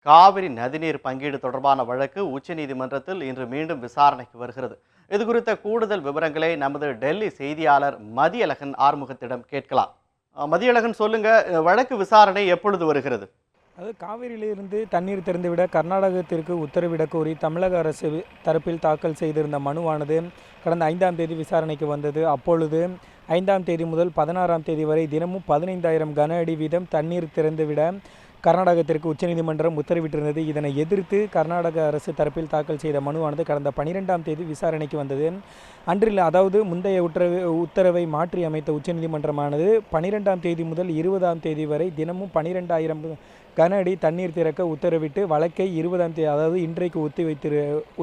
காவிரி நதிநீர் பங்கீடு தொடர்பான வழக்கு உச்சநீதிமன்றத்தில் இன்று மீண்டும் விசாரணைக்கு வருகிறது. இது குறித்த கூடுதல் விவரங்களை நமது டெல்லி செய்தியாளர் மதியழகன் ஆறுமுகத்திடம் கேட்கலாம். மதியழகன், சொல்லுங்க, வழக்கு விசாரணை எப்பொழுது வருகிறது? அது காவிரியிலிருந்து தண்ணீர் திறந்துவிட கர்நாடகத்திற்கு உத்தரவிடக் கோரி தமிழக அரசு தரப்பில் தாக்கல் செய்திருந்த மனுவானது கடந்த 5ஆம் தேதி விசாரணைக்கு வந்தது. அப்பொழுது 5ஆம் தேதி முதல் 16ஆம் தேதி வரை தினமும் 15,000 கன அடி வீதம் தண்ணீர் திறந்துவிட கர்நாடகத்திற்கு உச்சநீதிமன்றம் உத்தரவிட்டிருந்தது. இதனை எதிர்த்து கர்நாடக அரசு தரப்பில் தாக்கல் செய்த மனுவானது கடந்த 12ஆம் தேதி விசாரணைக்கு வந்தது. அன்றில் அதாவது முந்தைய உத்தரவை மாற்றி அமைத்த உச்சநீதிமன்றமானது 12ஆம் தேதி முதல் 20ஆம் தேதி வரை தினமும் 12,000 கன அடி தண்ணீர் திறக்க உத்தரவிட்டு வழக்கை 20ஆம் தேதி அதாவது இன்றைக்கு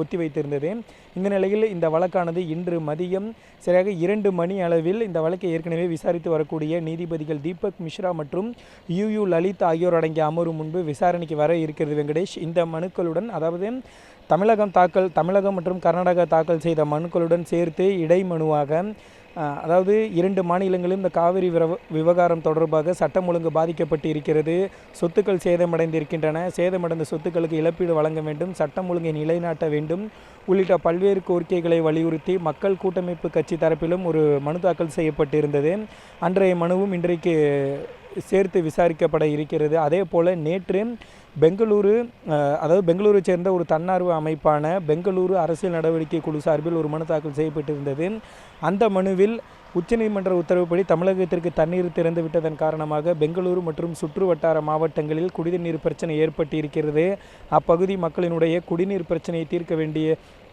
ஒத்தி வைத்திருந்தது. இந்த நிலையில் இந்த வழக்கானது இன்று மதியம் சரியாக 2 மணி அளவில் இந்த வழக்கை ஏற்கனவே விசாரித்து வரக்கூடிய நீதிபதிகள் தீபக் மிஸ்ரா மற்றும் யூ லலித் ஆகியோர் அடங்கிய அமர்வு முன்பு விசாரணைக்கு வர இருக்கிறது. வெங்கடேஷ், இந்த மனுக்களுடன் அதாவது தமிழகம் மற்றும் கர்நாடகா தாக்கல் செய்த மனுக்களுடன் சேர்த்து இடைமனுவாக அதாவது 2 மாநிலங்களிலும் இந்த காவிரி விவகாரம் தொடர்பாக சட்டம் ஒழுங்கு பாதிக்கப்பட்டு இருக்கிறது, சொத்துக்கள் சேதமடைந்திருக்கின்றன, சேதமடைந்த சொத்துக்களுக்கு இழப்பீடு வழங்க வேண்டும், சட்டம் ஒழுங்கை நிலைநாட்ட வேண்டும் உள்ளிட்ட பல்வேறு கோரிக்கைகளை வலியுறுத்தி மக்கள் கூட்டமைப்பு கட்சி தரப்பிலும் ஒரு மனு தாக்கல் செய்யப்பட்டிருந்தது. அன்றைய மனுவும் இன்றைக்கு சேர்த்து விசாரிக்கப்பட இருக்கிறது. அதே போல் நேற்று பெங்களூரை சேர்ந்த ஒரு தன்னார்வ அமைப்பான பெங்களூரு அரசியல் நடவடிக்கை குழு சார்பில் ஒரு மனு தாக்கல் செய்யப்பட்டிருந்தது. அந்த மனுவில் உச்சநீதிமன்ற உத்தரவுப்படி தமிழகத்திற்கு தண்ணீர் திறந்து விட்டதன் காரணமாக பெங்களூரு மற்றும் சுற்று வட்டார மாவட்டங்களில் குடிநீர் பிரச்சனை ஏற்பட்டு இருக்கிறது. அப்பகுதி மக்களினுடைய குடிநீர் பிரச்சனையை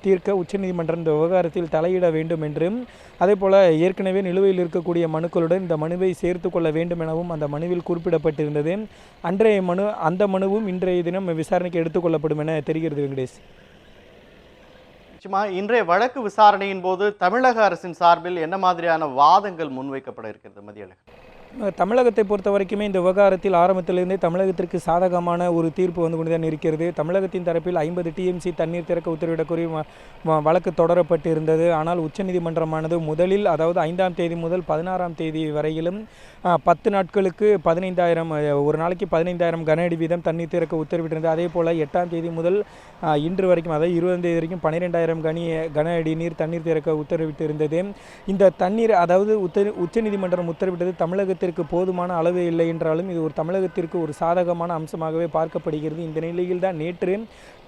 தீர்க்க உச்சநீதிமன்றம் இந்த விவகாரத்தில் தலையிட வேண்டும் என்றும் அதேபோல் ஏற்கனவே நிலுவையில் இருக்கக்கூடிய மனுக்களுடன் இந்த மனுவை சேர்த்து கொள்ள வேண்டும் எனவும் அந்த மனுவில் குறிப்பிடப்பட்டிருந்தது. அந்த மனுவும் இன்றைய தினம் விசாரணைக்கு எடுத்துக்கொள்ளப்படும் என தெரிகிறது. வெங்கடேஷ், நிச்சயமா இன்றைய வழக்கு விசாரணையின் போது தமிழக அரசின் சார்பில் என்ன மாதிரியான வாதங்கள் முன்வைக்கப்பட இருக்கிறது? மதியழகன், தமிழகத்தை பொறுத்த வரைக்குமே இந்த விவகாரத்தில் ஆரம்பத்திலிருந்தே தமிழகத்திற்கு சாதகமான ஒரு தீர்ப்பு வந்து கொண்டுதான் இருக்கிறது. தமிழகத்தின் தரப்பில் 50 TMC தண்ணீர் திறக்க உத்தரவிடக் கோரி வழக்கு தொடரப்பட்டு இருந்தது. ஆனால் உச்சநீதிமன்றமானது முதலில் அதாவது 5ஆம் தேதி முதல் 16ஆம் தேதி வரையிலும் 10 நாட்களுக்கு 15,000 ஒரு நாளைக்கு 15,000 கன அடி வீதம் தண்ணீர் திறக்க உத்தரவிட்டிருந்தது. அதே போல் 8ஆம் தேதி முதல் இன்று வரைக்கும் அதாவது 20ஆம் தேதி வரைக்கும் 12,000 கன அடி தண்ணீர் திறக்க உத்தரவிட்டு இருந்தது. இந்த தண்ணீர் அதாவது உச்சநீதிமன்றம் உத்தரவிட்டது தமிழகத்தில் போதுமான அளவு இல்லை என்றாலும் இது ஒரு தமிழகத்திற்கு ஒரு சாதகமான அம்சமாகவே பார்க்கப்படுகிறது. இந்த நிலையில் தான் நேற்று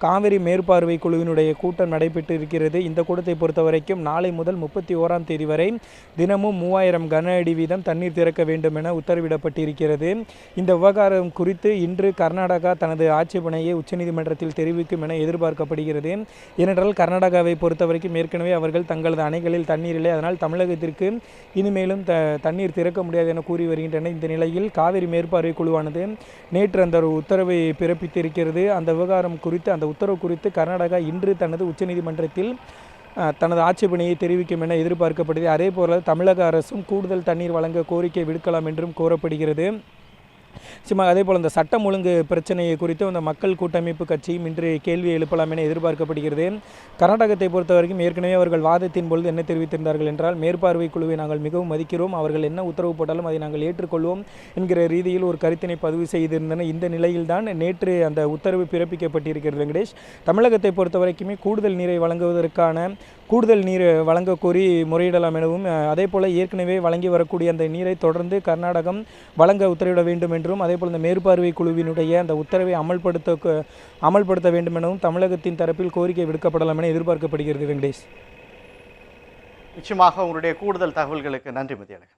காவிரி மேற்பார்வை குழுவினுடைய கூட்டம் நடைபெற்று இருக்கிறது. இந்த கூட்டத்தை பொறுத்த வரைக்கும் நாளை முதல் 31ஆம் தேதி வரை தினமும் 3000 கன அடி வீதம் தண்ணீர் திறக்க வேண்டும் என உத்தரவிடப்பட்டிருக்கிறது. இந்த விவகாரம் குறித்து இன்று கர்நாடகா தனது ஆட்சேபனையை உச்சநீதிமன்றத்தில் தெரிவிக்கும் என எதிர்பார்க்கப்படுகிறது. ஏனென்றால் கர்நாடகாவை பொறுத்த வரைக்கும் ஏற்கனவே அவர்கள் தங்களது அணைகளில் தண்ணீர் இல்லை, அதனால் தமிழகத்திற்கு இனிமேலும் தண்ணீர் திறக்க முடியாது என கூறி வருகின்றன. இந்த நிலையில் காவிரி மேற்பார்வை குழுவானது நேற்று அந்த உத்தரவை பிறப்பித்திருக்கிறது. அந்த விவகாரம் குறித்து அந்த உத்தரவு குறித்து கர்நாடகா இன்று தனது உச்சநீதிமன்றத்தில் தனது ஆட்சேபனையை தெரிவிக்கும் என எதிர்பார்க்கப்படுகிறது. அதே போல தமிழக அரசும் கூடுதல் தண்ணீர் வழங்க கோரிக்கை விடுக்கலாம் என்றும் கோரப்படுகிறது. அதே போல் இந்த சட்டம் ஒழுங்கு பிரச்சனையை குறித்து அந்த மக்கள் கூட்டமைப்பு கட்சியும் இன்று கேள்வி எழுப்பலாம் என எதிர்பார்க்கப்படுகிறது. கர்நாடகத்தை பொறுத்த வரைக்கும் ஏற்கனவே அவர்கள் வாதத்தின் பொழுது என்ன தெரிவித்திருந்தார்கள் என்றால், மேற்பார்வை குழுவை நாங்கள் மிகவும் மதிக்கிறோம், அவர்கள் என்ன உத்தரவு போட்டாலும் அதை நாங்கள் ஏற்றுக்கொள்வோம் என்கிற ரீதியில் ஒரு கருத்தினை பதிவு செய்திருந்தனர். இந்த நிலையில்தான் நேற்று அந்த உத்தரவு பிறப்பிக்கப்பட்டிருக்கிறது. வெங்கடேஷ், தமிழகத்தை பொறுத்த வரைக்குமே கூடுதல் நீர் வழங்க கோரி முறையிடலாம் எனவும் அதே போல் ஏற்கனவே வழங்கி வரக்கூடிய அந்த நீரை தொடர்ந்து கர்நாடகம் வழங்க உத்தரவிட வேண்டும் என்றும் அதேபோல் இந்த மேற்பார்வை குழுவினுடைய அந்த உத்தரவை அமல்படுத்த வேண்டும் எனவும் தமிழகத்தின் தரப்பில் கோரிக்கை விடுக்கப்படலாம் என எதிர்பார்க்கப்படுகிறது. வெங்கடேஷ், நிச்சயமாக உங்களுடைய கூடுதல் தகவல்களுக்கு நன்றி மதியழகன்.